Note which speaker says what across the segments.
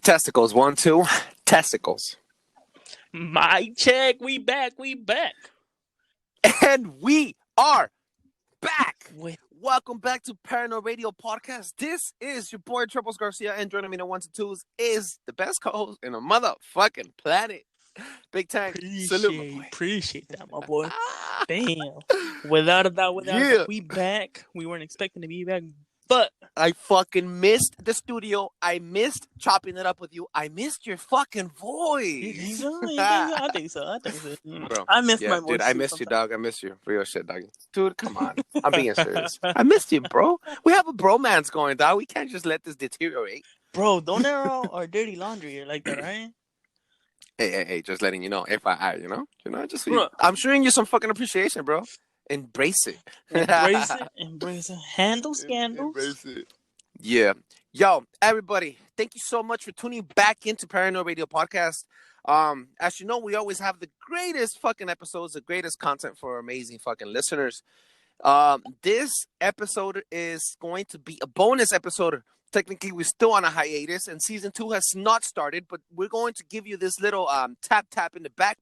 Speaker 1: Testicles, 1, 2. Testicles.
Speaker 2: Mic check. We back.
Speaker 1: And we are back. Welcome back to Paranoid Radio Podcast. This is your boy Trebles Garcia, and joining me in the 1 to 2s is the best co-host in the motherfucking planet, Big Tank.
Speaker 2: Appreciate that, my boy. Damn. Without a doubt, we back. We weren't expecting to be back, but
Speaker 1: I fucking missed the studio. I missed chopping it up with you. I missed your fucking voice.
Speaker 2: You think so? I think so.
Speaker 1: Bro,
Speaker 2: I missed my voice.
Speaker 1: Dude, I missed you, dog. I missed you. Real shit, dog. Dude, come on. I'm being serious. I missed you, bro. We have a bromance going, dog. We can't just let this deteriorate.
Speaker 2: Bro, don't air out our dirty laundry like that, right?
Speaker 1: Hey, just letting you know. FYI, you know, just I'm showing you some fucking appreciation, bro. Embrace it.
Speaker 2: Embrace it. Handle scandals.
Speaker 1: Embrace it. Yeah. Yo, everybody, thank you so much for tuning back into Paranoid Radio Podcast. As you know, we always have the greatest fucking episodes, the greatest content for amazing fucking listeners. This episode is going to be a bonus episode. Technically, we're still on a hiatus, and season 2 has not started, but we're going to give you this little tap in the back,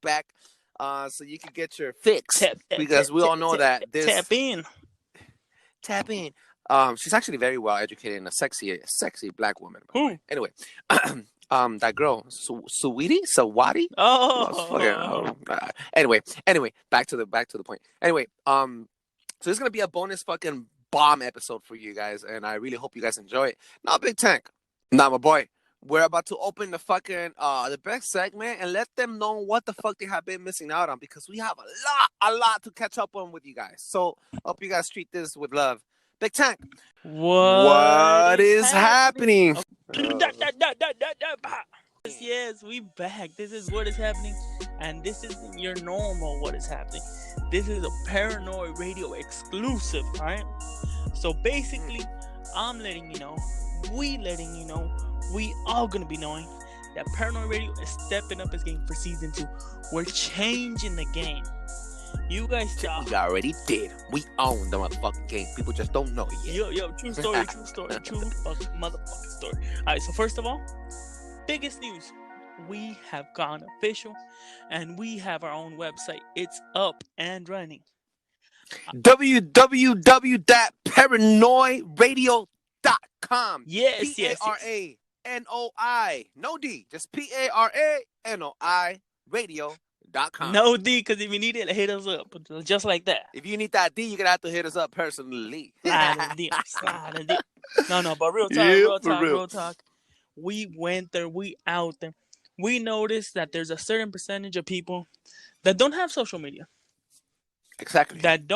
Speaker 1: so you can get your fix. Because we all know that this tap in. She's actually very well educated and a sexy black woman. Anyway, that girl, Sawadi. Anyway, back to the point. Anyway, so this is gonna be a bonus fucking bomb episode for you guys, and I really hope you guys enjoy it. Now, Big Tank, now my boy, we're about to open the fucking the best segment and let them know what the fuck they have been missing out on, because we have a lot to catch up on with you guys. So hope you guys treat this with love. Big Tank, what is happening?
Speaker 2: Yes, we back. This is what is happening, and this isn't your normal what is happening. This is a Paranoid Radio exclusive, right? So basically, I'm letting you know, we all gonna be knowing that Paranoid Radio is stepping up its game for season 2. We're changing the game. You guys
Speaker 1: we already did. We own the motherfucking game. People just don't know it yet.
Speaker 2: Yo, true story, true fucking motherfucking story. Alright, so first of all, biggest news. We have gone official, and we have our own website. It's up and running.
Speaker 1: www.paranoidradio.com.
Speaker 2: Yes.
Speaker 1: Paranoi, no D, just Paranoi radio.com.
Speaker 2: No D, because if you need it, hit us up, just like that.
Speaker 1: If you need that D, you're gonna have to hit us up personally.
Speaker 2: Slide a D. No, but real talk. We went there, we out there. We noticed that there's a certain percentage of people that don't have social media.
Speaker 1: Exactly.
Speaker 2: That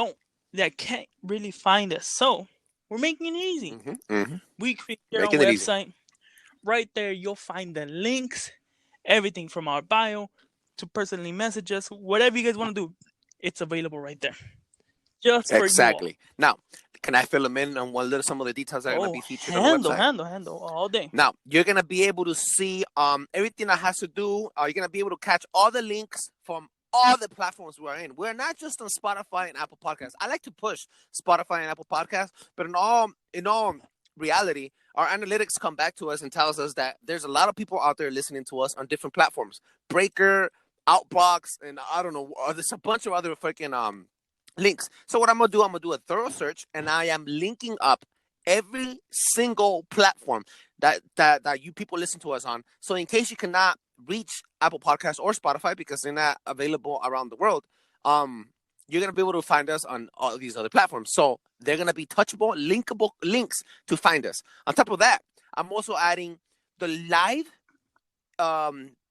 Speaker 2: can't really find us. So we're making it easy. We create our website. Right there, you'll find the links, everything from our bio to personally message us, whatever you guys want to do, it's available right there. Just for
Speaker 1: exactly. Now, can I fill them in on some of the details that are going to be featured on the website?
Speaker 2: Handle all day.
Speaker 1: Now, you're going to be able to see everything that has to do. You're going to be able to catch all the links from all the platforms we're in. We're not just on Spotify and Apple Podcasts. I like to push Spotify and Apple Podcasts, but in all reality, our analytics come back to us and tells us that there's a lot of people out there listening to us on different platforms. Breaker, Outbox, and I don't know, there's a bunch of other freaking links. So what I'm gonna do a thorough search, and I am linking up every single platform that you people listen to us on. So in case you cannot reach Apple Podcasts or Spotify because they're not available around the world, you're gonna be able to find us on all these other platforms. So they're gonna be touchable, linkable links to find us. On top of that, I'm also adding the live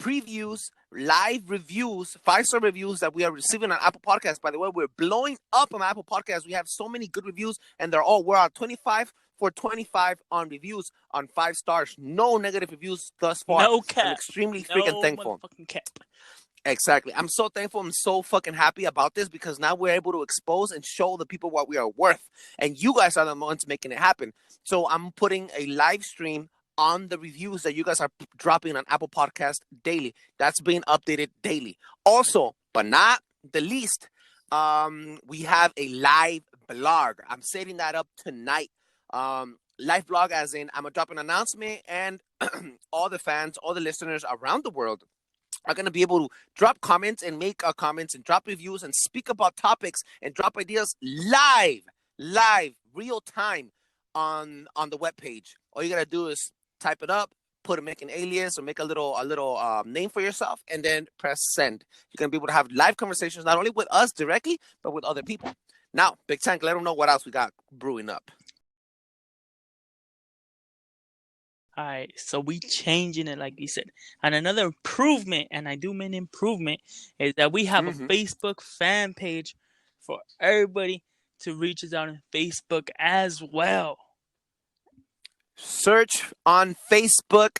Speaker 1: previews, live reviews, 5-star reviews that we are receiving on Apple Podcasts. By the way, we're blowing up on Apple Podcasts. We have so many good reviews, and we're at 25 for 25 on reviews on 5 stars. No negative reviews thus far.
Speaker 2: No cap.
Speaker 1: I'm extremely freaking thankful.
Speaker 2: Cap.
Speaker 1: Exactly. I'm so thankful. I'm so fucking happy about this, because now we're able to expose and show the people what we are worth. And you guys are the ones making it happen. So I'm putting a live stream on the reviews that you guys are dropping on Apple Podcast daily. That's being updated daily. Also, but not the least, we have a live blog. I'm setting that up tonight. Live blog, as in I'm gonna drop an announcement, and all the fans, all the listeners around the world are going to be able to drop comments and make comments and drop reviews and speak about topics and drop ideas live, real time on the webpage. All you got to do is type it up, make an alias or make a little name for yourself, and then press send. You're going to be able to have live conversations, not only with us directly, but with other people. Now, Big Tank, let them know what else we got brewing up.
Speaker 2: All right, so we changing it like you said. And another improvement, and I do mean improvement, is that we have a Facebook fan page for everybody to reach us out on Facebook as well.
Speaker 1: Search on Facebook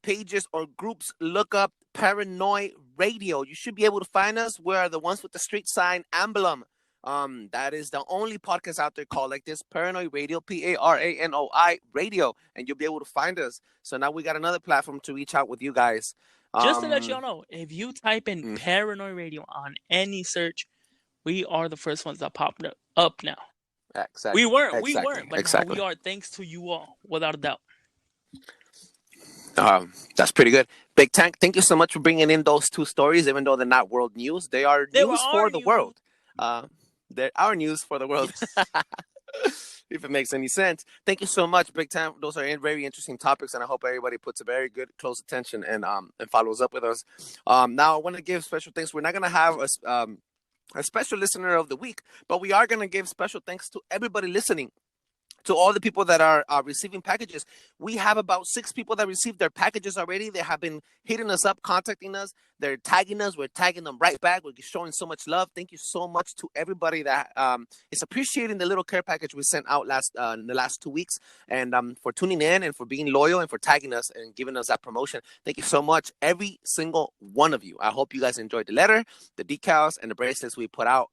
Speaker 1: pages or groups. Look up Paranoid Radio. You should be able to find us. We're the ones with the street sign emblem. That is the only podcast out there called like this, Paranoid Radio, Paranoi Radio, and you'll be able to find us. So now we got another platform to reach out with you guys.
Speaker 2: Just to let y'all know, if you type in Paranoid Radio on any search, we are the first ones that popped up now.
Speaker 1: Exactly.
Speaker 2: We weren't, but now we are, thanks to you all, without a doubt.
Speaker 1: That's pretty good. Big Tank, thank you so much for bringing in those two stories, even though they're not world news. They are news for the world. They're our news for the world. If it makes any sense. Thank you so much, Big Tank. Those are very interesting topics, and I hope everybody puts a very good, close attention and follows up with us. Now, I want to give special thanks. We're not going to have a special listener of the week, but we are going to give special thanks to everybody listening. To all the people that are receiving packages. We have about 6 people that received their packages already. They have been hitting us up, contacting us. They're tagging us. We're tagging them right back. We're showing so much love. Thank you so much to everybody that is appreciating the little care package we sent out in the last 2 weeks, and for tuning in and for being loyal and for tagging us and giving us that promotion. Thank you so much, every single one of you. I hope you guys enjoyed the letter, the decals, and the bracelets we put out.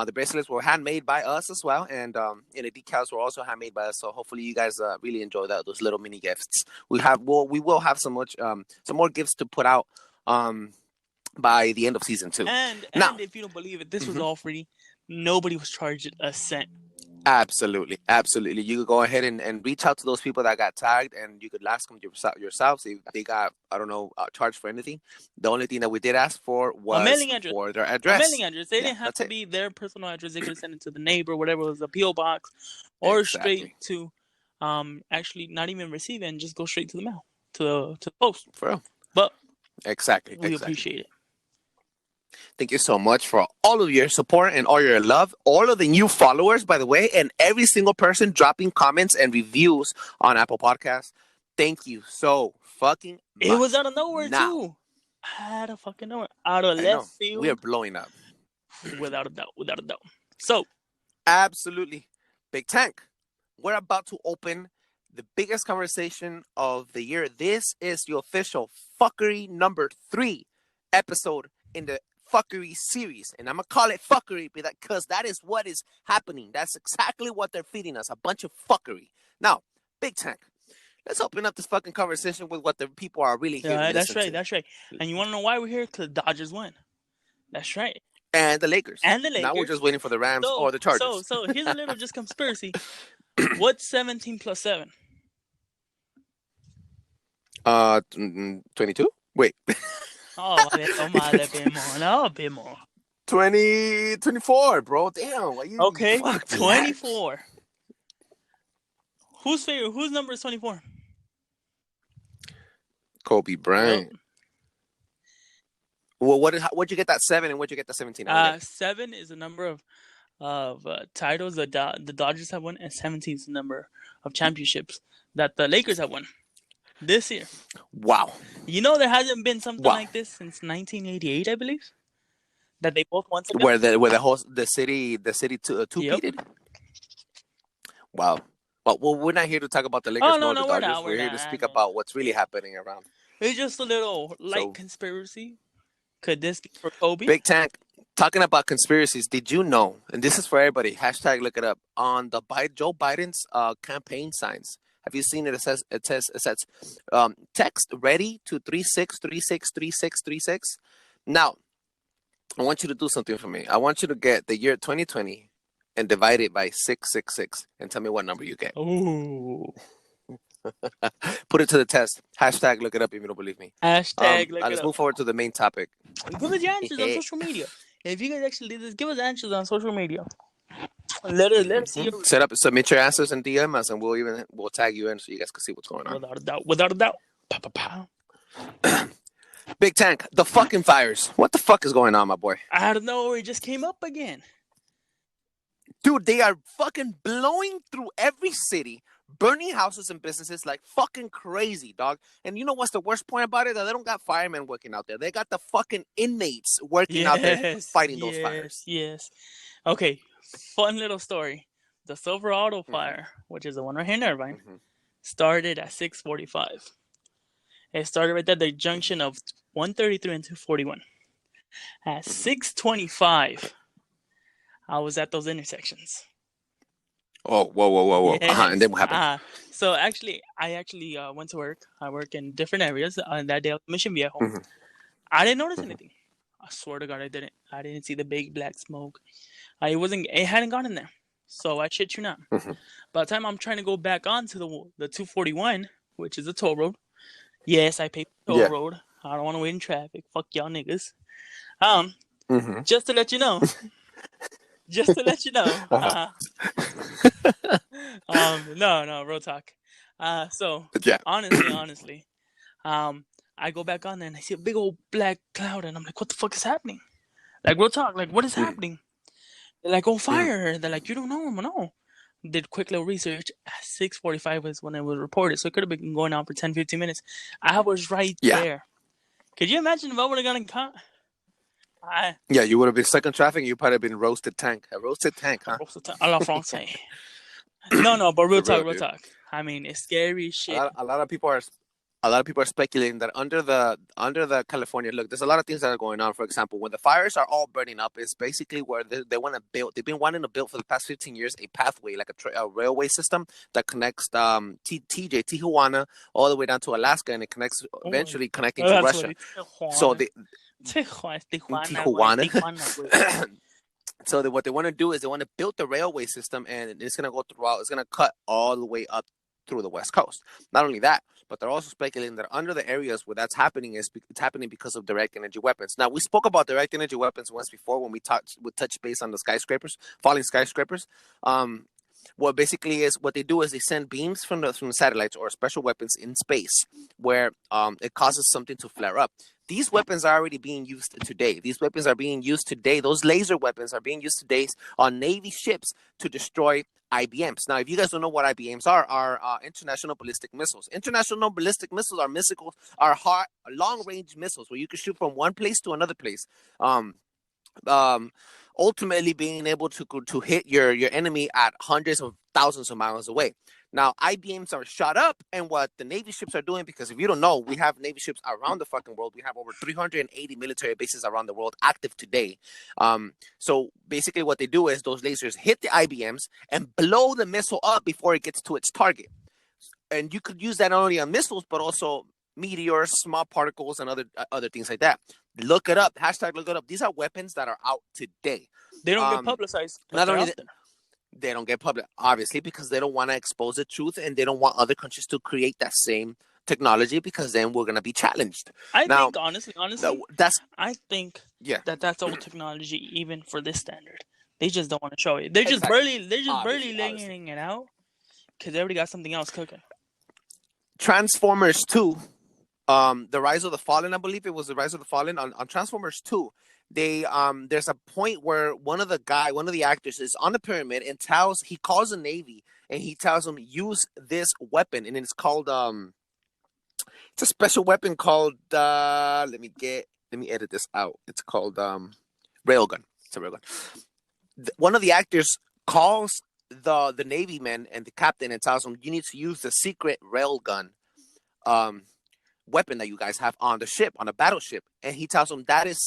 Speaker 1: The bracelets were handmade by us as well, and the decals were also handmade by us. So hopefully you guys really enjoy those little mini gifts. We will have some more gifts to put out by the end of season 2.
Speaker 2: And if you don't believe it, this was all free. Nobody was charged a cent.
Speaker 1: Absolutely. You could go ahead and reach out to those people that got tagged, and you could ask them yourselves if they got, charged for anything. The only thing that we did ask for was
Speaker 2: a mailing address.
Speaker 1: For their address.
Speaker 2: A mailing address. They didn't have to be their personal address. They could send it to the neighbor, whatever it was, a P.O. box, or straight to, actually not even receive it and just go straight to the mail, to the post.
Speaker 1: For real.
Speaker 2: But
Speaker 1: exactly.
Speaker 2: We appreciate it.
Speaker 1: Thank you so much for all of your support and all your love. All of the new followers, by the way, and every single person dropping comments and reviews on Apple Podcasts. Thank you so fucking much.
Speaker 2: It was out of nowhere, too. Out of fucking nowhere. Out of left field.
Speaker 1: We are blowing up.
Speaker 2: Without a doubt. So.
Speaker 1: Absolutely. Big Tank, we're about to open the biggest conversation of the year. This is the official fuckery number 3 episode in the fuckery series, and I'm gonna call it fuckery because that is what is happening. That's exactly what they're feeding us, a bunch of fuckery. Now, Big Tank, let's open up this fucking conversation with what the people are really here to listen to.
Speaker 2: That's right. And you want to know why we're here? Because the Dodgers win. That's right.
Speaker 1: And the Lakers. Now we're just waiting for the Rams or the Chargers.
Speaker 2: So here's a little just conspiracy. What's 17 plus 7?
Speaker 1: 22? Wait.
Speaker 2: Oh, a bit more.
Speaker 1: 24, bro. Damn.
Speaker 2: Okay, 24. Whose number is 24?
Speaker 1: Kobe Bryant. Well, what'd you get that 7 and what'd you get that 17?
Speaker 2: 7 is the number of titles the Dodgers have won, and 17 is the number of championships that the Lakers have won this year.
Speaker 1: Wow.
Speaker 2: You know, there hasn't been something like this since 1988, I believe. That they both won something.
Speaker 1: Where the city two-peated? Yep. Wow. Well, we're not here to talk about the Lakers nor the Dodgers. We're here to speak about what's really happening around.
Speaker 2: It's just a little light conspiracy. Could this be for Kobe?
Speaker 1: Big Tank, talking about conspiracies, did you know, and this is for everybody, hashtag look it up, on the Joe Biden's campaign signs, have you seen it? It says text ready to 36363636. Now, I want you to do something for me. I want you to get the year 2020 and divide it by 666 and tell me what number you get.
Speaker 2: Ooh.
Speaker 1: Put it to the test. Hashtag look it up if you don't believe me.
Speaker 2: Hashtag look it
Speaker 1: let's
Speaker 2: up.
Speaker 1: move forward to the main topic.
Speaker 2: Give us your answers on social media. If you guys actually did this, give us answers on social media. Let us see.
Speaker 1: Submit your answers and DM us, and we'll tag you in so you guys can see what's going on.
Speaker 2: Without a doubt. Pow, pow,
Speaker 1: pow. Big Tank, the fucking fires. What the fuck is going on, my boy?
Speaker 2: I don't know. It just came up again.
Speaker 1: Dude, they are fucking blowing through every city, burning houses and businesses like fucking crazy, dog. And you know what's the worst point about it? That they don't got firemen working out there. They got the fucking inmates working out there fighting those fires.
Speaker 2: Yes. Okay, fun little story. The Silver Auto fire, which is the one right here in Irvine, started at 6:45. It started right at the junction of 133 and 241. At 6:25, I was at those intersections.
Speaker 1: Oh, whoa.
Speaker 2: Yes.
Speaker 1: And then what happened?
Speaker 2: So I went to work. I work in different areas. That day I was in Mission Viejo. I didn't notice anything. I swear to God, I didn't. I didn't see the big black smoke. It hadn't gone in there. So I shit you not. By the time I'm trying to go back onto the 241, which is a toll road. Yes, I pay for toll road. I don't want to wait in traffic. Fuck y'all niggas. Just to let you know. No, real talk. Honestly, I go back on there and I see a big old black cloud and I'm like, what the fuck is happening? Like, real talk, like, what is happening? They're like, oh, fire. They're like, you don't know? No. Did quick little research. At 6:45 was when it was reported, so it could have been going on for 10-15 minutes. I was right there. Could you imagine if I would have gotten caught?
Speaker 1: Yeah, you would have been stuck in traffic. You probably been roasted tank. A roasted tank, huh?
Speaker 2: Roasted tank. A la français. No, but real talk. I mean, it's scary shit.
Speaker 1: A lot of people are speculating that under the California look, there's a lot of things that are going on. For example, when the fires are all burning up, it's basically where they want to build. They've been wanting to build for the past 15 years a pathway, like a railway system that connects Tijuana all the way down to Alaska, and it connects eventually connecting to Russia. So Tijuana. So what they want to do is they want to build the railway system, and it's going to go throughout. It's going to cut all the way up through the West Coast. Not only that, but they're also speculating that under the areas where that's happening it's happening because of direct energy weapons. Now, we spoke about direct energy weapons once before when we touched base on the falling skyscrapers. What basically is what they do is they send beams from the satellites or special weapons in space where it causes something to flare up. These weapons are already being used today. Those laser weapons are being used today on Navy ships to destroy IBMs. Now, if you guys don't know what IBMs are international ballistic missiles. International ballistic missiles are long-range missiles where you can shoot from one place to another place. Ultimately being able to hit your enemy at hundreds of thousands of miles away. Now, IBMs are shot up, and what the Navy ships are doing, because if you don't know, we have Navy ships around the fucking world. We have over 380 military bases around the world active today. So basically what they do is those lasers hit the IBMs and blow the missile up before it gets to its target. And you could use that not only on missiles, but also meteors, small particles, and other things like that. Look it up. Hashtag look it up. These are weapons that are out today.
Speaker 2: They don't get publicized.
Speaker 1: Not only they don't get public, obviously, because they don't want to expose the truth, and they don't want other countries to create that same technology, because then we're going to be challenged.
Speaker 2: I think honestly, that's old technology even for this standard. They just don't want to show it. They're just barely laying it out because they already got something else cooking.
Speaker 1: Transformers 2, the Rise of the Fallen, I believe it was the Rise of the Fallen on Transformers 2. There's a point where one of the actors is on the pyramid and he calls the Navy and he tells them use this weapon, and it's called it's a special weapon called let me edit this out. It's called railgun. It's a railgun. One of the actors calls the Navy men and the captain and tells them you need to use the secret railgun weapon that you guys have on the ship, on a battleship. And he tells them that is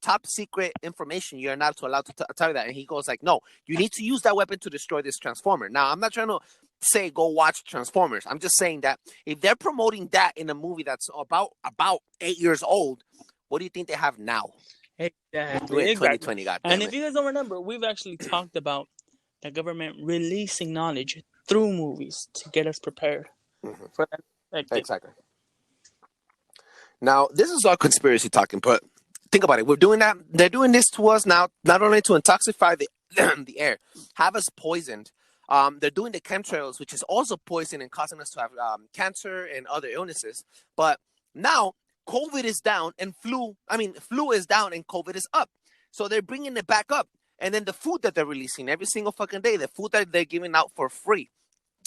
Speaker 1: top secret information. You're not allowed to tell you that. And he goes like, no, you need to use that weapon to destroy this transformer. Now, I'm not trying to say go watch Transformers. I'm just saying that if they're promoting that in a movie that's about 8 years old, what do you think they have now?
Speaker 2: Exactly.
Speaker 1: 2020, God damn
Speaker 2: and
Speaker 1: it.
Speaker 2: if you guys don't remember, we've actually talked about the government releasing knowledge through movies to get us prepared for that next thing.
Speaker 1: Exactly. Now, this is all conspiracy talking, but think about it. We're doing that. They're doing this to us now, not only to intoxify the the air, have us poisoned. They're doing the chemtrails, which is also poison and causing us to have cancer and other illnesses. But now COVID is down and flu is down and COVID is up. So they're bringing it back up. And then the food that they're releasing every single fucking day, the food that they're giving out for free.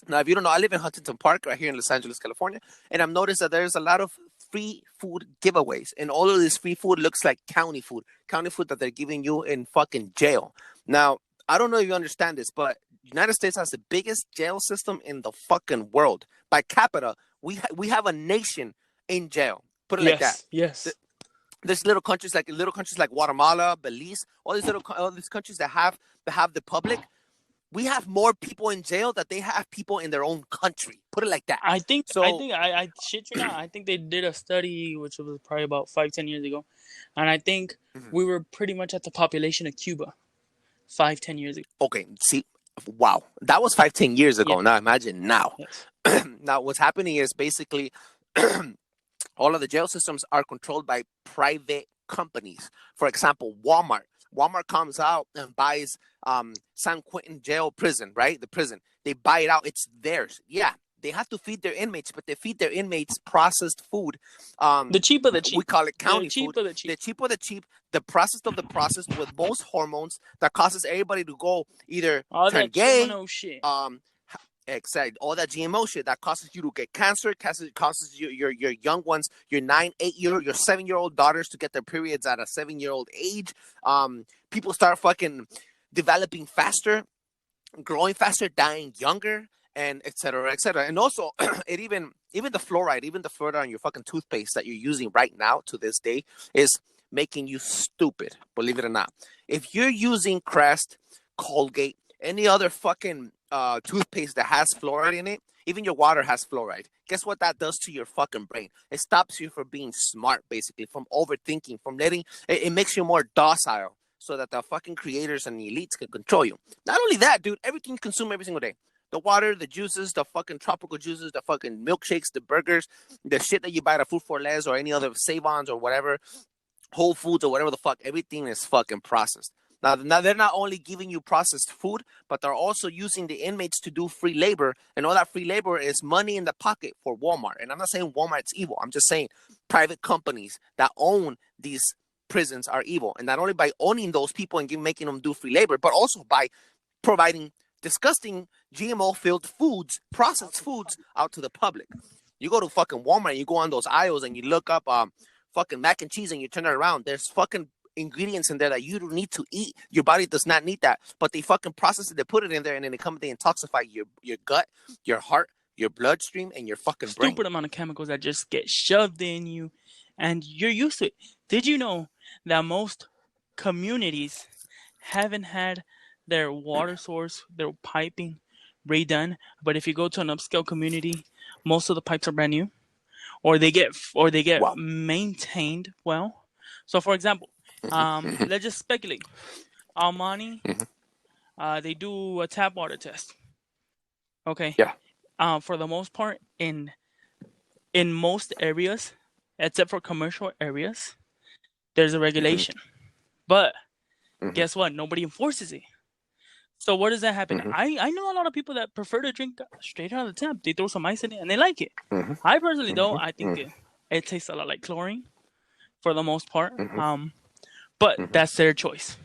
Speaker 1: Now, if you don't know, I live in Huntington Park right here in Los Angeles, California. And I've noticed that there's a lot of free food giveaways. And all of this free food looks like county food that they're giving you in fucking jail. Now, I don't know if you understand this, but United States has the biggest jail system in the fucking world. By capita, we have a nation in jail. Put it like that.
Speaker 2: Yes.
Speaker 1: There's little countries like Guatemala, Belize, all these countries that have the public. We have more people in jail that they have people in their own country. Put it like that.
Speaker 2: I shit you not. I think they did a study, which was probably about 5-10 years ago. And I think we were pretty much at the population of Cuba 5-10 years ago.
Speaker 1: Okay, see, wow. That was 5-10 years ago. Yeah. Now imagine now.
Speaker 2: Yes.
Speaker 1: Now what's happening is basically all of the jail systems are controlled by private companies. For example, Walmart. Walmart comes out and buys San Quentin jail prison, right? The prison. They buy it out. It's theirs. Yeah. They have to feed their inmates, but they feed their inmates processed food.
Speaker 2: The cheap of the cheap.
Speaker 1: We call it county
Speaker 2: food.
Speaker 1: The cheap of the cheap. The processed of the processed with most hormones that causes everybody to go either turn gay.
Speaker 2: Shit.
Speaker 1: Exactly. All that GMO shit that causes you to get cancer, causes your young ones, your 9-8-year-old, your 7-year-old daughters to get their periods at a 7-year-old age. People start fucking developing faster, growing faster, dying younger, and et cetera, et cetera. And also, it even the fluoride, even the fluoride on your fucking toothpaste that you're using right now to this day is making you stupid, believe it or not. If you're using Crest, Colgate, any other fucking toothpaste that has fluoride in it, even your water has fluoride. Guess what that does to your fucking brain? It stops you from being smart, basically, from overthinking, from letting it makes you more docile so that the fucking creators and the elites can control you. Not only that, dude, everything you consume every single day. The water, the juices, the fucking tropical juices, the fucking milkshakes, the burgers, the shit that you buy at Food for Less or any other Save-Ons or whatever, Whole Foods or whatever the fuck, everything is fucking processed. Now they're not only giving you processed food, but they're also using the inmates to do free labor. And all that free labor is money in the pocket for Walmart. And I'm not saying Walmart's evil. I'm just saying private companies that own these prisons are evil. And not only by owning those people and making them do free labor, but also by providing disgusting GMO-filled foods, processed foods out to the public. You go to fucking Walmart and you go on those aisles and you look up fucking mac and cheese and you turn it around. There's fucking ingredients in there that you don't need to eat. Your body does not need that, but they fucking process it, they put it in there, and then they come and they intoxify your gut, your heart, your bloodstream, and your fucking brain.
Speaker 2: Stupid amount of chemicals that just get shoved in you, and you're used to it. Did you know that most communities haven't had their water source, their piping redone? But if you go to an upscale community, most of the pipes are brand new, or they get wow. maintained well. So, for example, let's just speculate. Almani, they do a tap water test. Okay.
Speaker 1: Yeah.
Speaker 2: For the most part, in most areas, except for commercial areas, there's a regulation. But guess what? Nobody enforces it. So what does that happen? I know a lot of people that prefer to drink straight out of the tap. They throw some ice in it and they like it. I personally don't. I think it tastes a lot like chlorine for the most part. But that's their choice.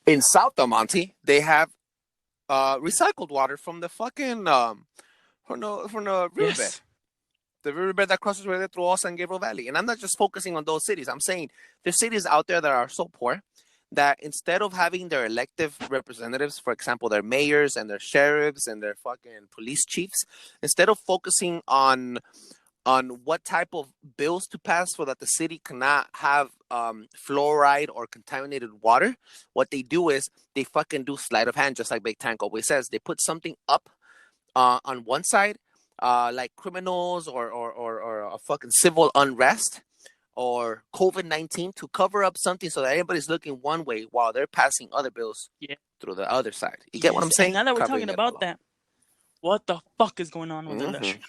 Speaker 1: In South Del Monte, they have recycled water from the fucking from the riverbed. Yes. The riverbed that crosses right there through San Gabriel Valley. And I'm not just focusing on those cities. I'm saying there's cities out there that are so poor that instead of having their elective representatives, for example, their mayors and their sheriffs and their fucking police chiefs, instead of focusing on what type of bills to pass so that the city cannot have fluoride or contaminated water, what they do is they fucking do sleight of hand, just like Big Tank always says. They put something up on one side, like criminals or a fucking civil unrest, or COVID-19 to cover up something so that everybody's looking one way while they're passing other bills through the other side. You get what I'm saying?
Speaker 2: And now that we're talking about that, what the fuck is going on with the election?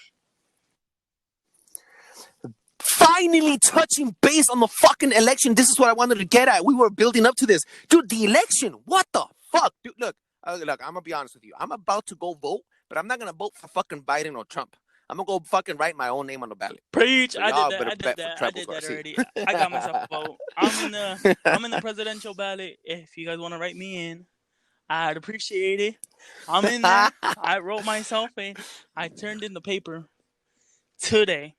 Speaker 1: Finally touching base on the fucking election. This is what I wanted to get at. We were building up to this. Dude, the election. What the fuck? Dude, look, I'm going to be honest with you. I'm about to go vote, but I'm not going to vote for fucking Biden or Trump. I'm going to go fucking write my own name on the ballot.
Speaker 2: Preach. So I did that already. I got myself a vote. I'm in the presidential ballot. If you guys want to write me in, I'd appreciate it. I'm in there. I wrote myself in. I turned in the paper today.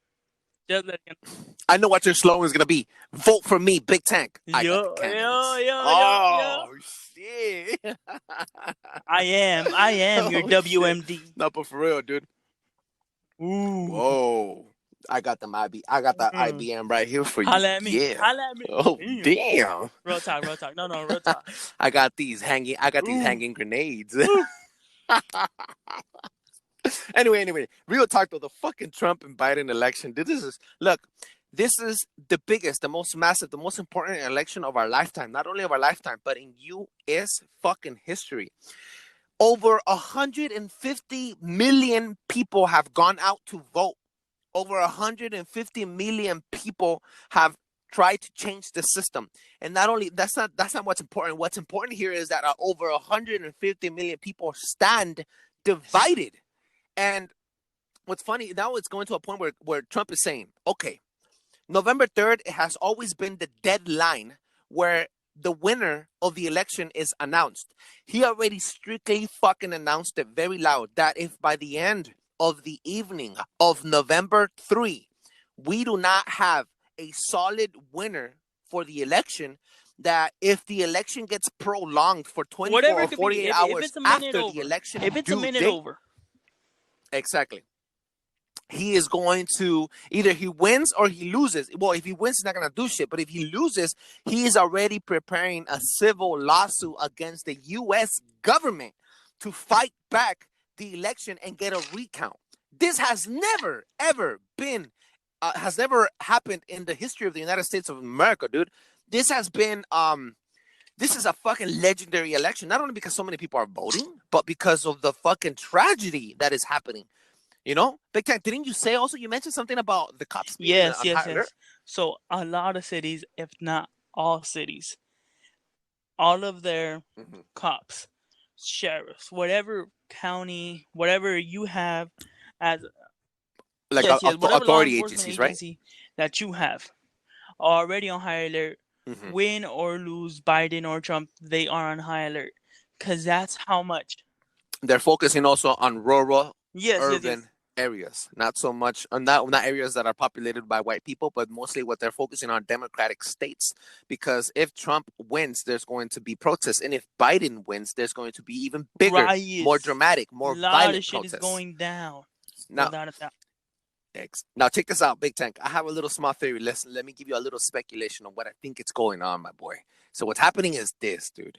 Speaker 1: I know what your slogan is going to be. Vote for me, Big Tank.
Speaker 2: Yo.
Speaker 1: Shit.
Speaker 2: I am your WMD.
Speaker 1: Shit. No, but for real, dude.
Speaker 2: Ooh.
Speaker 1: Whoa. I got that IBM right here for you.
Speaker 2: Holla at me.
Speaker 1: Yeah.
Speaker 2: Holla at me.
Speaker 1: Oh, damn.
Speaker 2: Real talk. No, real talk.
Speaker 1: I got these hanging grenades. Anyway, real talk though, the fucking Trump and Biden election. This is the biggest, the most massive, the most important election of our lifetime. Not only of our lifetime, but in U.S. fucking history. Over 150 million people have gone out to vote. Over 150 million people have tried to change the system. And not only that's not what's important. What's important here is that over 150 million people stand divided. And what's funny, now it's going to a point where Trump is saying, okay, November 3rd, it has always been the deadline where the winner of the election is announced. He already strictly fucking announced it very loud that if by the end of the evening of November 3, we do not have a solid winner for the election, that if the election gets prolonged for 24 or 48 hours after the election,
Speaker 2: if it's a minute over.
Speaker 1: Exactly. He is going to either he wins or he loses. Well, if he wins, he's not going to do shit. But if he loses, he is already preparing a civil lawsuit against the U.S. government to fight back the election and get a recount. This has never, ever been, has never happened in the history of the United States of America, dude. This has been, this is a fucking legendary election, not only because so many people are voting, but because of the fucking tragedy that is happening. You know, Big Tank, didn't you say also, you mentioned something about the cops?
Speaker 2: Yes. So a lot of cities, if not all cities, all of their cops, sheriffs, whatever county, whatever you have as
Speaker 1: like authority agencies, right?
Speaker 2: That you have are already on high alert. Win or lose, Biden or Trump, they are on high alert because that's how much
Speaker 1: they're focusing also on rural,
Speaker 2: urban
Speaker 1: areas, not so much on not areas that are populated by white people, but mostly what they're focusing on Democratic states. Because if Trump wins, there's going to be protests, and if Biden wins, there's going to be even bigger, more dramatic, more violent protests.
Speaker 2: Shit is going down.
Speaker 1: Now check this out, Big Tank. I have a little small theory. Listen, let me give you a little speculation on what I think is going on, my boy. So what's happening is this, dude.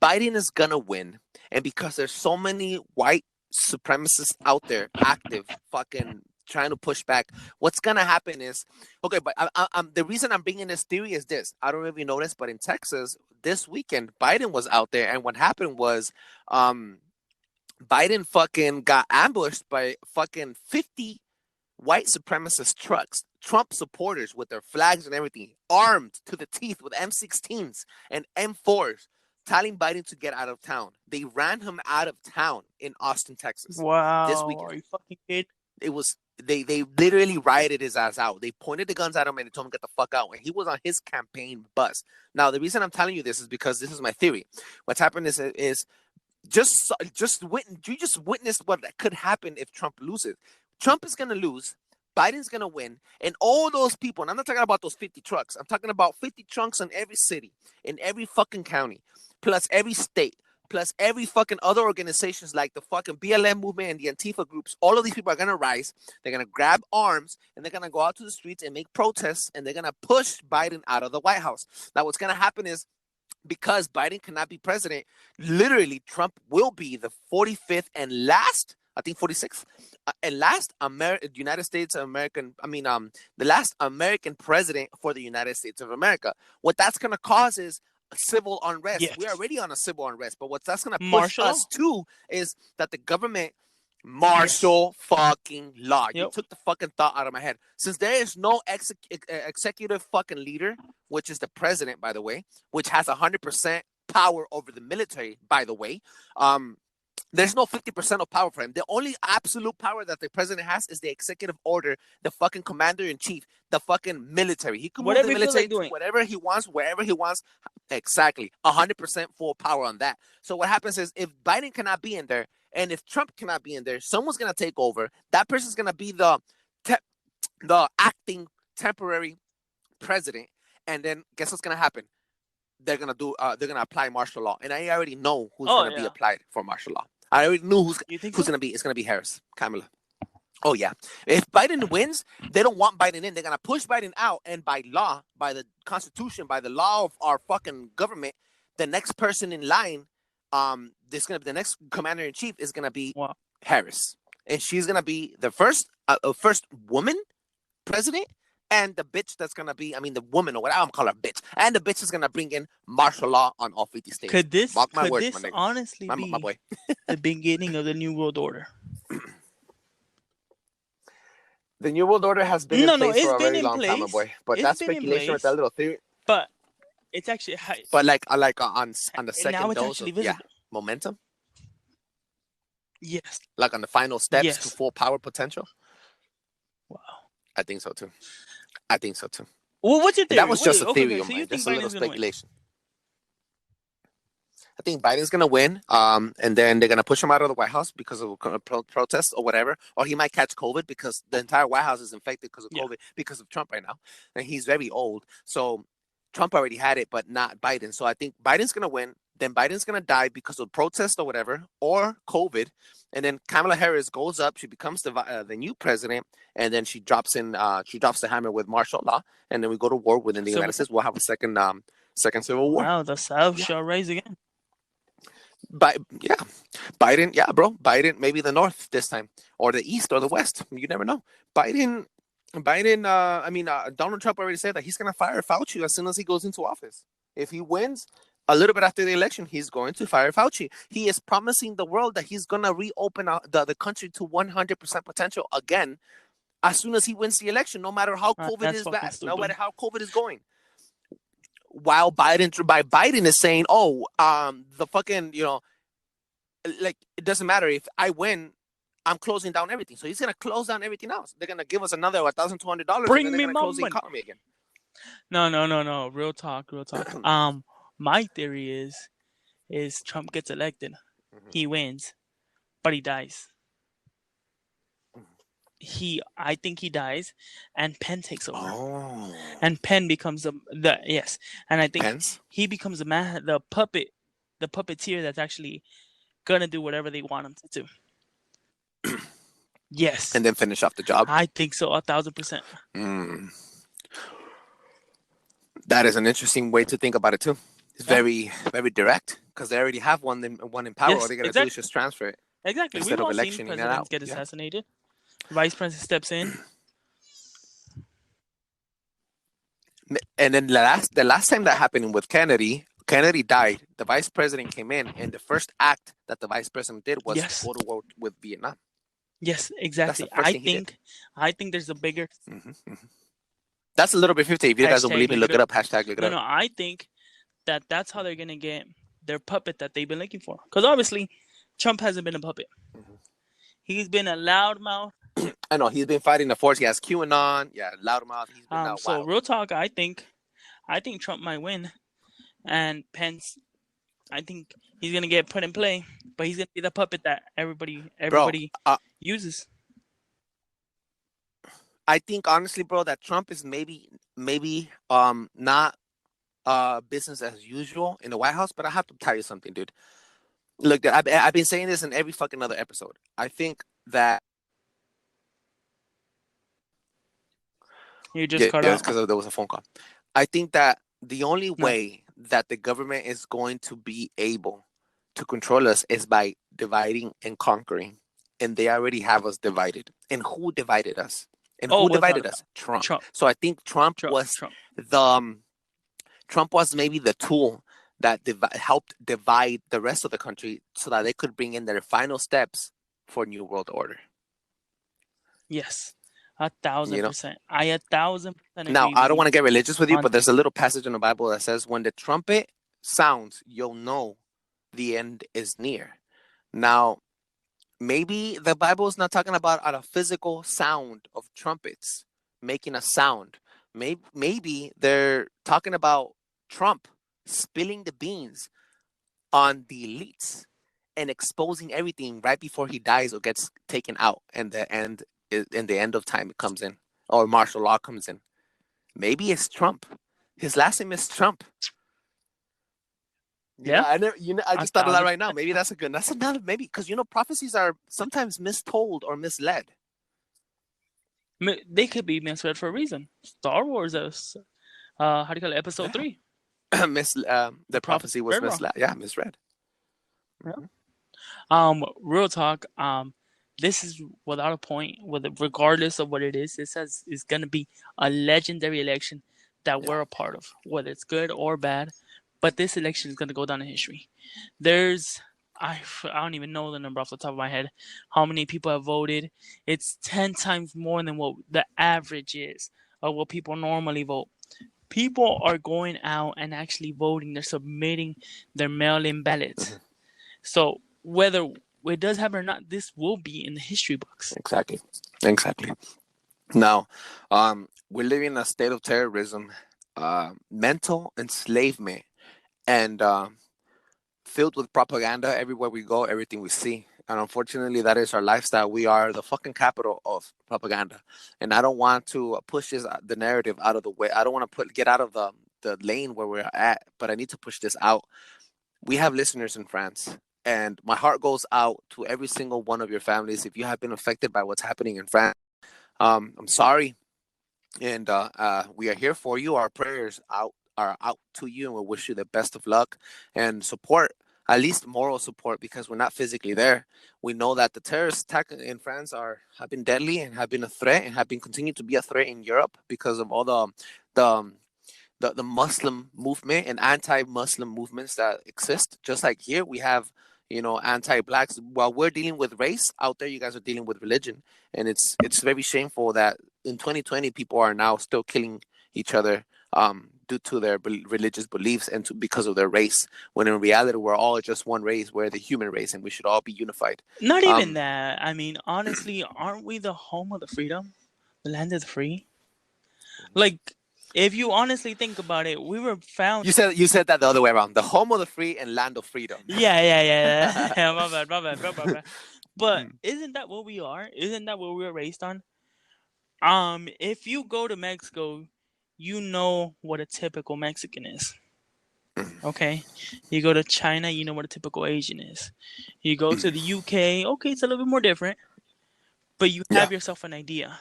Speaker 1: Biden is gonna win, and because there's so many white supremacists out there active fucking trying to push back, what's gonna happen is, okay, but I'm the reason I'm bringing this theory is this. I don't know if you noticed, but in Texas this weekend, Biden was out there, and what happened was Biden fucking got ambushed by fucking 50 white supremacist trucks, Trump supporters with their flags and everything, armed to the teeth with M16s and M4s, telling Biden to get out of town. They ran him out of town in Austin, Texas.
Speaker 2: Wow.
Speaker 1: This weekend.
Speaker 2: Are you fucking kidding?
Speaker 1: It was, they literally rioted his ass out. They pointed the guns at him and they told him to get the fuck out. And he was on his campaign bus. Now, the reason I'm telling you this is because this is my theory. What's happened is just witnessed what could happen if Trump loses. Trump is going to lose. Biden's going to win. And all those people, and I'm not talking about those 50 trucks. I'm talking about 50 trucks in every city, in every fucking county, plus every state, plus every fucking other organizations like the fucking BLM movement and the Antifa groups. All of these people are going to rise. They're going to grab arms, and they're going to go out to the streets and make protests, and they're going to push Biden out of the White House. Now, what's going to happen is, because Biden cannot be president, literally Trump will be the 45th and last I think 46th, and United States of American. I mean, the last American president for the United States of America. What that's gonna cause is civil unrest.
Speaker 2: Yes.
Speaker 1: We're already on a civil unrest, but what that's gonna push
Speaker 2: Martial law?
Speaker 1: us to is that the government martial fucking law. You
Speaker 2: Yep.
Speaker 1: took the fucking thought out of my head. Since there is no executive fucking leader, which is the president, by the way, which has 100% power over the military, by the way. There's no 50% of power for him. The only absolute power that the president has is the executive order, the fucking commander in chief, the fucking military. He can move
Speaker 2: Whatever
Speaker 1: the
Speaker 2: he feels
Speaker 1: military
Speaker 2: like doing.
Speaker 1: to whatever he wants, wherever he wants. Exactly. 100% full power on that. So what happens is if Biden cannot be in there and if Trump cannot be in there, someone's going to take over. That person's going to be the acting temporary president. And then guess what's going to happen? They're gonna apply martial law, and I already know who's gonna be applied for martial law. I already knew who's gonna be. It's gonna be Harris, Kamala. Oh yeah. If Biden wins, they don't want Biden in. They're gonna push Biden out, and by law, by the Constitution, by the law of our fucking government, the next person in line, the next commander in chief is gonna be Harris, and she's gonna be the first woman president. And the bitch that's going to be, the woman or whatever I'm calling her bitch. And the bitch is going to bring in martial law on all 50 states.
Speaker 2: Could this
Speaker 1: honestly
Speaker 2: be the beginning of the New World Order?
Speaker 1: The New World Order has been in place for a very long time, my boy. But that's speculation with that little theory.
Speaker 2: But it's actually...
Speaker 1: But like on the second dose of momentum?
Speaker 2: Yes.
Speaker 1: Like on the final steps to full power potential?
Speaker 2: Wow.
Speaker 1: I think so too.
Speaker 2: Well, what's your theory?
Speaker 1: That was just a theory of mine. Just a little speculation. I think Biden's going to win, and then they're going to push him out of the White House because of protests or whatever, or he might catch COVID because the entire White House is infected because of COVID, because of Trump right now, and he's very old. So Trump already had it, but not Biden. So I think Biden's going to win, then Biden's going to die because of protest or whatever, or COVID, and then Kamala Harris goes up, she becomes the new president, and then she drops the hammer with martial law, and then we go to war within the United States. We'll have a second civil war.
Speaker 2: Wow, the South shall rise again.
Speaker 1: Biden, maybe the North this time, or the East, or the West. You never know. Donald Trump already said that he's going to fire Fauci as soon as he goes into office. If he wins, a little bit after the election, he's going to fire Fauci. He is promising the world that he's going to reopen the country to 100% potential again as soon as he wins the election, no matter how COVID is bad, no matter how COVID is going. While Biden is saying, the fucking, like, it doesn't matter if I win, I'm closing down everything. So he's going to close down everything else. They're going to give us another $1,200.
Speaker 2: Bring me my
Speaker 1: close the
Speaker 2: money.
Speaker 1: economy again.
Speaker 2: No. Real talk. My theory is Trump gets elected. Mm-hmm. He wins, but he dies. I think he dies, and Penn takes over.
Speaker 1: Oh.
Speaker 2: And Penn becomes and I think
Speaker 1: Pence?
Speaker 2: He becomes the puppeteer that's actually gonna do whatever they want him to do. Yes.
Speaker 1: And then finish off the job.
Speaker 2: I think so, 1,000%.
Speaker 1: That is an interesting way to think about it too. It's very, very direct because they already have one in power. All they gotta do is just transfer it.
Speaker 2: Exactly.
Speaker 1: Instead
Speaker 2: We've
Speaker 1: of
Speaker 2: all seen presidents get assassinated. Vice president steps in.
Speaker 1: And then the last time that happened with Kennedy died. The vice president came in, and the first act that the vice president did was go to war with Vietnam.
Speaker 2: Yes, exactly. I think there's a bigger.
Speaker 1: Mm-hmm. That's a little bit 50. If you guys don't believe me, look it up. Hashtag look it up.
Speaker 2: No, I think that's how they're gonna get their puppet that they've been looking for. Because obviously, Trump hasn't been a puppet. Mm-hmm. He's been a loudmouth.
Speaker 1: I know he's been fighting the force. He has QAnon. Yeah, loudmouth. He's been
Speaker 2: so
Speaker 1: wild.
Speaker 2: Real talk. I think Trump might win, and Pence. I think he's gonna get put in play, but he's gonna be the puppet that everybody uses.
Speaker 1: I think honestly, bro, that Trump is maybe not business as usual in the White House. But I have to tell you something, dude. Look, I've been saying this in every fucking other episode. I think that
Speaker 2: you just cut out
Speaker 1: because there was a phone call. I think that the only way that the government is going to be able to control us is by dividing and conquering. and they already have us divided. And who divided us? And
Speaker 2: Oh,
Speaker 1: who
Speaker 2: without
Speaker 1: divided
Speaker 2: a doubt.
Speaker 1: us? Trump.
Speaker 2: Trump.
Speaker 1: So I think Trump
Speaker 2: Trump.
Speaker 1: was
Speaker 2: Trump.
Speaker 1: the Trump was maybe the tool that helped divide the rest of the country so that they could bring in their final steps for New World Order.
Speaker 2: Yes.
Speaker 1: You know.
Speaker 2: 1,000%. I 1,000%
Speaker 1: Now
Speaker 2: agree
Speaker 1: I
Speaker 2: with
Speaker 1: don't
Speaker 2: you
Speaker 1: want to get religious with you,
Speaker 2: on
Speaker 1: but
Speaker 2: that.
Speaker 1: there's a little passage in the Bible that says, "When the trumpet sounds, you'll know the end is near." Now, maybe the Bible is not talking about a physical sound of trumpets making a sound. Maybe they're talking about Trump spilling the beans on the elites and exposing everything right before he dies or gets taken out, and the end of time comes in, or martial law comes in. Maybe it's Trump. His last name is Trump.
Speaker 2: Yeah.
Speaker 1: I just thought of that right now.
Speaker 2: 1,000%.
Speaker 1: Maybe that's another maybe, because prophecies are sometimes mistold or misled.
Speaker 2: They could be misread for a reason. Star Wars is, how do you call it? Episode 3.
Speaker 1: The prophecy was
Speaker 2: read wrong.
Speaker 1: misled. Yeah, misread.
Speaker 2: Yeah. Real talk. This is without a point. Regardless of what it is, this is gonna be a legendary election that we're a part of, whether it's good or bad. But this election is gonna go down in history. I don't even know the number off the top of my head. How many people have voted? It's 10 times more than what the average is of what people normally vote. People are going out and actually voting. They're submitting their mail-in ballots.
Speaker 1: Mhm.
Speaker 2: So whether it does happen or not, this will be in the history books.
Speaker 1: Exactly. Now, we're living in a state of terrorism, mental enslavement, and filled with propaganda everywhere we go, everything we see. And unfortunately, that is our lifestyle. We are the fucking capital of propaganda. And I don't want to push the narrative out of the way. I don't want to get out of the lane where we're at, but I need to push this out. We have listeners in France, and my heart goes out to every single one of your families. If you have been affected by what's happening in France, I'm sorry. And we are here for you. Our prayers are out to you, and we wish you the best of luck and support, at least moral support, because we're not physically there. We know that the terrorist attacks in France have been deadly and have been a threat and have been continued to be a threat in Europe because of all the Muslim movement and anti-Muslim movements that exist. Just like here, we have anti-blacks. While we're dealing with race, out there you guys are dealing with religion, and it's very shameful that in 2020 people are now still killing each other due to their religious beliefs and because of their race, when in reality we're all just one race. We're the human race, and we should all be unified.
Speaker 2: Not even that. I mean, honestly, aren't we the home of the freedom? The land of the free? Like, if you honestly think about it, we were found.
Speaker 1: You said that the other way around. The home of the free and land of freedom.
Speaker 2: Yeah. My bad. But isn't that what we are? Isn't that what we were raised on? If you go to Mexico, you know what a typical Mexican is. Okay, you go to China, you know what a typical Asian is. You go to the UK, okay, it's a little bit more different, but you have yourself an idea.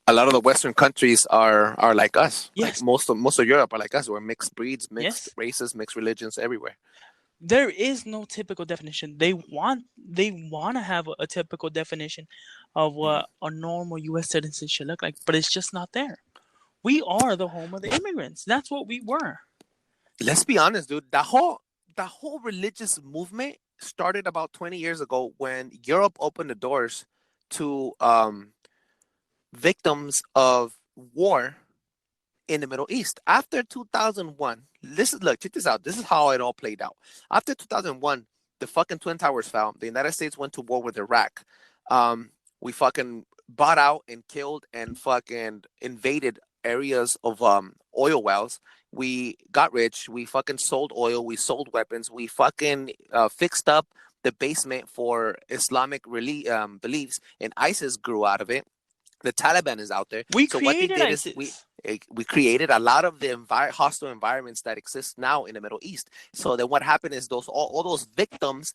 Speaker 1: A lot of the Western countries are like us.
Speaker 2: Yes.
Speaker 1: Like most of Europe are like us. We're mixed breeds, mixed
Speaker 2: Yes.
Speaker 1: races, mixed religions everywhere.
Speaker 2: There is no typical definition. They want to have a typical definition of what a normal U.S. citizen should look like, but it's just not there. We are the home of the immigrants. That's what we were.
Speaker 1: Let's be honest, dude. The whole religious movement started about 20 years ago when Europe opened the doors to victims of war in the Middle East. After 2001, check this out. This is how it all played out. After 2001, the fucking Twin Towers fell. The United States went to war with Iraq. We fucking bought out and killed and fucking invaded areas of oil wells. We got rich. We fucking sold oil. We sold weapons. We fucking fixed up the basement for Islamic beliefs, and ISIS grew out of it. The Taliban is out there.
Speaker 2: So what they did ISIS.
Speaker 1: is we created a lot of the hostile environments that exist now in the Middle East. So then what happened is all those victims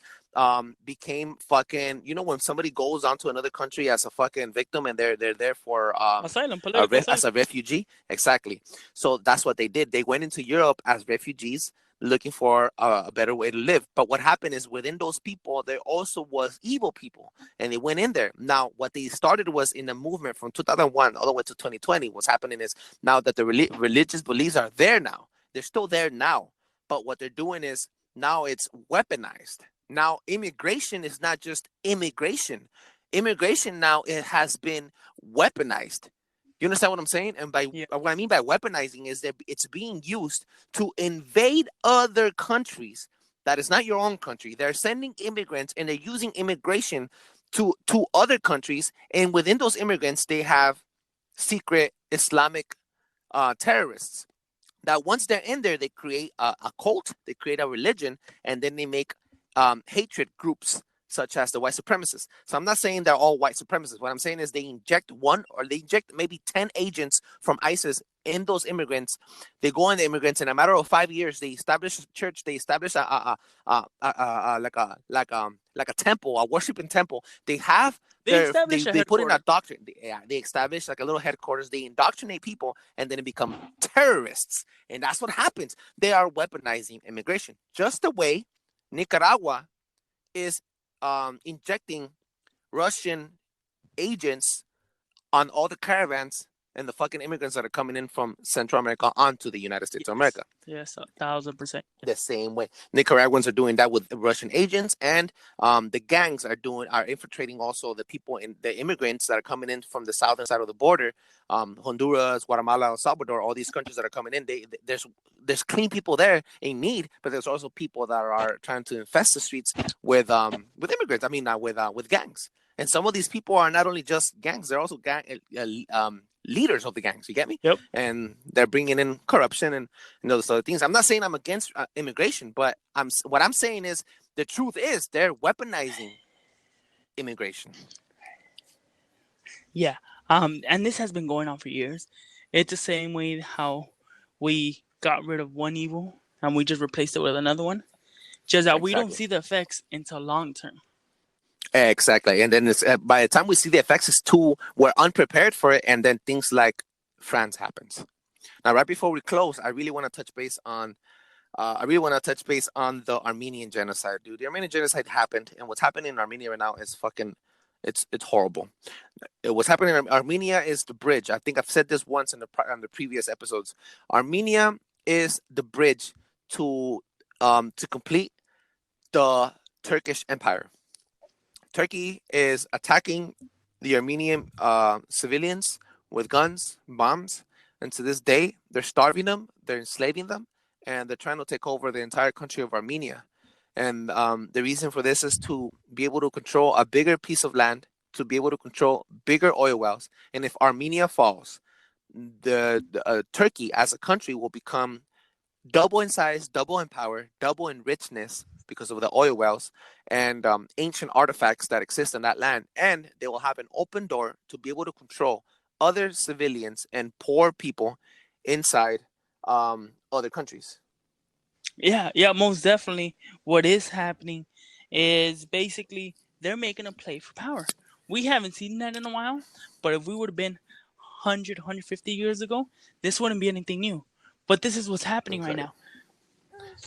Speaker 1: became fucking, when somebody goes onto another country as a fucking victim and they're there for
Speaker 2: asylum,
Speaker 1: as a refugee. Exactly. So that's what they did. They went into Europe as refugees. looking for a better way to live. But what happened is within those people, there also was evil people, and they went in there. Now, what they started was in a movement from 2001 all the way to 2020. What's happening is now that the religious beliefs are there now, they're still there now. But what they're doing is now it's weaponized. Now, immigration is not just immigration. Immigration now it has been weaponized. You understand what I'm saying? And by
Speaker 2: Yeah.
Speaker 1: what I mean by weaponizing is that it's being used to invade other countries that is not your own country. They're sending immigrants and they're using immigration to other countries. And within those immigrants, they have secret Islamic terrorists that once they're in there, they create a cult, they create a religion, and then they make hatred groups such as the white supremacists. So I'm not saying they're all white supremacists. What I'm saying is they inject one or they inject maybe 10 agents from ISIS in those immigrants. They go in the immigrants in a matter of 5 years. They establish a church. They establish like a temple, a worshiping temple. They have
Speaker 2: They established a
Speaker 1: they put in a
Speaker 2: headquarters.
Speaker 1: doctrine. They establish like a little headquarters. They indoctrinate people, and then they become terrorists. And that's what happens. They are weaponizing immigration, just the way Nicaragua is injecting Russian agents on all the caravans and the fucking immigrants that are coming in from Central America onto the United States of America.
Speaker 2: Yes, 1,000%.
Speaker 1: The same way Nicaraguans are doing that with Russian agents, and the gangs are infiltrating also the people in the immigrants that are coming in from the southern side of the border, Honduras, Guatemala, El Salvador, all these countries that are coming in. There's clean people there in need, but there's also people that are trying to infest the streets with immigrants. I mean, with gangs. And some of these people are not only just gangs; they're also leaders of the gangs. You get me?
Speaker 2: Yep.
Speaker 1: And they're bringing in corruption and those other things. I'm not saying I'm against immigration, but what I'm saying is the truth is they're weaponizing immigration.
Speaker 2: Yeah. And this has been going on for years. It's the same way how we got rid of one evil and we just replaced it with another one. Just that we don't see the effects until long term.
Speaker 1: Exactly. And then it's by the time we see the effects, we're unprepared for it, and then things like France happens. Now, right before we close, I really want to touch base on the Armenian genocide, dude. The Armenian genocide happened, and what's happening in Armenia right now is it's horrible. What's happening in Armenia is the bridge. I think I've said this once on the previous episodes. Armenia is the bridge to complete the Turkish Empire. Turkey is attacking the Armenian civilians with guns, bombs, and to this day, they're starving them, they're enslaving them, and they're trying to take over the entire country of Armenia. And the reason for this is to be able to control a bigger piece of land, to be able to control bigger oil wells. And if Armenia falls, the Turkey as a country will become double in size, double in power, double in richness because of the oil wells and ancient artifacts that exist in that land. And they will have an open door to be able to control other civilians and poor people inside other countries.
Speaker 2: Yeah, most definitely. What is happening is basically they're making a play for power. We haven't seen that in a while, but if we would have been 100, 150 years ago, this wouldn't be anything new. But this is what's happening right now.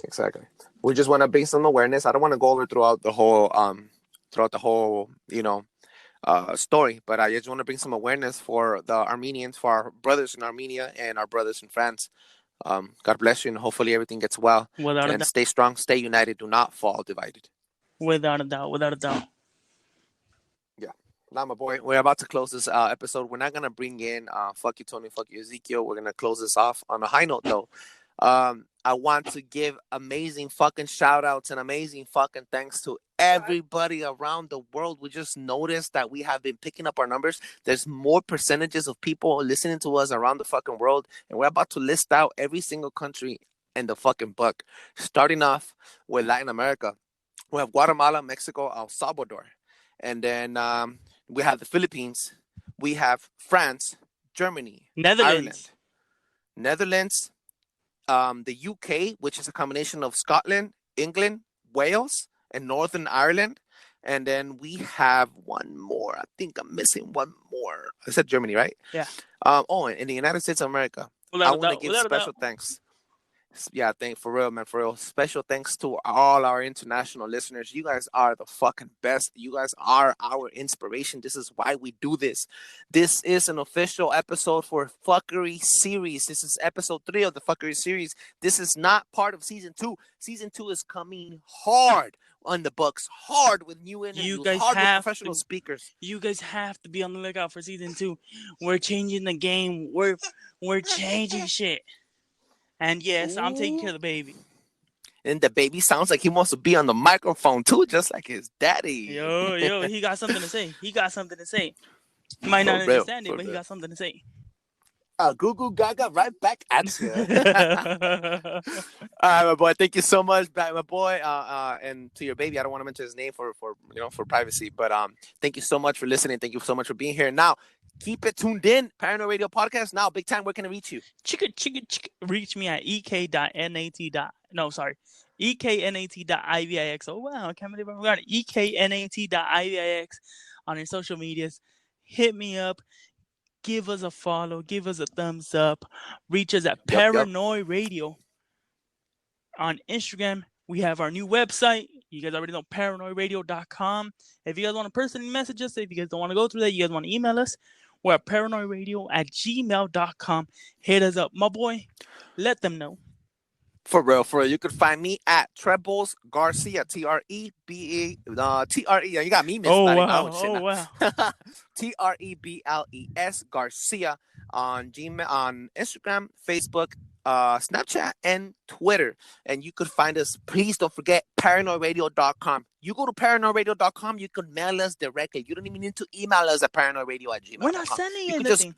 Speaker 1: Exactly. We just want to bring some awareness. I don't want to go over throughout the whole story, but I just want to bring some awareness for the Armenians, for our brothers in Armenia and our brothers in France. God bless you, and hopefully everything gets well.
Speaker 2: Without
Speaker 1: and stay strong, stay united, do not fall divided.
Speaker 2: Without a doubt.
Speaker 1: Yeah. Now, my boy, we're about to close this episode. We're not going to bring in fuck you, Tony, fuck you, Ezekiel. We're going to close this off on a high note, though. I want to give amazing fucking shout outs and amazing fucking thanks to everybody around the world. We just noticed that we have been picking up our numbers. There's more percentages of people listening to us around the fucking world, and we're about to list out every single country in the fucking book, starting off with Latin America. We have Guatemala, Mexico, El Salvador, and then we have the Philippines. We have France, Germany,
Speaker 2: Netherlands,
Speaker 1: the UK, which is a combination of Scotland, England, Wales, and Northern Ireland. And then we have one more. I think I'm missing one more. I said Germany, right?
Speaker 2: Yeah.
Speaker 1: In the United States of America, I want to give special thanks. Yeah, for real, man, for real. Special thanks to all our international listeners. You guys are the fucking best. You guys are our inspiration. This is why we do this. This is an official episode for Fuckery Series. This is episode 3 of the Fuckery Series. This is not part of season 2. Season 2 is coming hard on the books, hard with new interviews, hard with professional speakers.
Speaker 2: You guys have to be on the lookout for season 2. We're changing the game. We're changing shit. And yes, I'm taking care of the baby.
Speaker 1: And the baby sounds like he wants to be on the microphone too, just like his daddy.
Speaker 2: Yo, he got something to say. He might not understand it, but he got something to say.
Speaker 1: Goo Goo Gaga right back at you. All right, my boy. Thank you so much, my boy. And to your baby, I don't want to mention his name for privacy, but thank you so much for listening. Thank you so much for being here. Now, keep it tuned in. Paranoid Radio Podcast. Now, Big Time, where can I reach you?
Speaker 2: Reach me at eknat.ivix. Oh, wow. I can't believe I forgot it. eknat.ivix on your social medias. Hit me up. Give us a follow. Give us a thumbs up. Reach us at Paranoid Radio. On Instagram, we have our new website. You guys already know, paranoidradio.com. If you guys want to personally message us, if you guys don't want to go through that, you guys want to email us, we're at paranoidradio@gmail.com. Hit us up. My boy, let them know.
Speaker 1: For real. You can find me at Trebles Garcia, Treble. You got me missed.
Speaker 2: Oh, wow.
Speaker 1: Trebles Garcia on Gmail, on Instagram, Facebook, Snapchat, and Twitter. And you could find us. Please don't forget paranoidradio.com. You go to paranoidradio.com, you can mail us directly. You don't even need to email us at paranoidradio@gmail.com.
Speaker 2: We're not sending anything.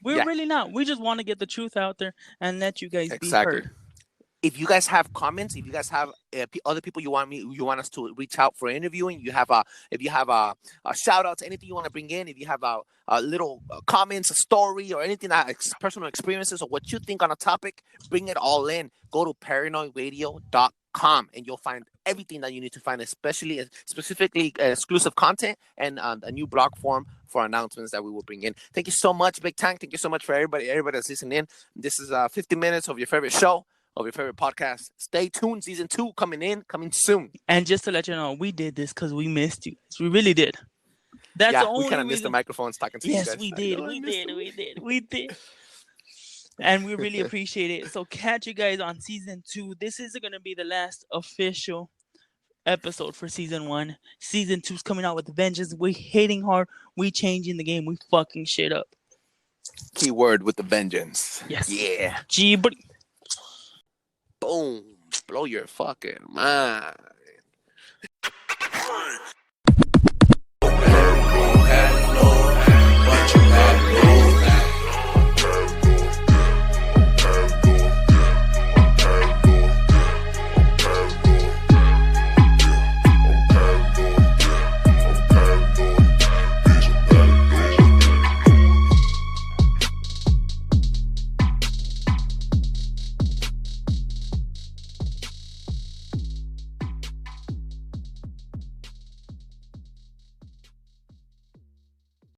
Speaker 2: We're really not. We just want to get the truth out there and let you guys be heard.
Speaker 1: If you guys have comments, if you guys have other people you want us to reach out for interviewing, if you have a shout outs, anything you want to bring in, if you have a little comments, a story, or anything personal experiences or what you think on a topic, bring it all in. Go to paranoidradio.com and you'll find everything that you need to find, specifically exclusive content and a new blog form for announcements that we will bring in. Thank you so much, Big Tank. Thank you so much for everybody that's listening in. This is 50 minutes of your favorite show, of your favorite podcast. Stay tuned. Season 2 coming soon.
Speaker 2: And just to let you know, we did this because we missed you. We really did. That's the only
Speaker 1: we kind of missed the microphones talking to you guys.
Speaker 2: Yes, we did. We did. And we really appreciate it. So catch you guys on season 2. This is going to be the last official episode for season 1. Season 2's coming out with a vengeance. We hitting hard. We changing the game. We fucking shit up.
Speaker 1: Keyword with the vengeance.
Speaker 2: Yes.
Speaker 1: Yeah.
Speaker 2: Gee, buddy.
Speaker 1: Boom. Blow your fucking mind.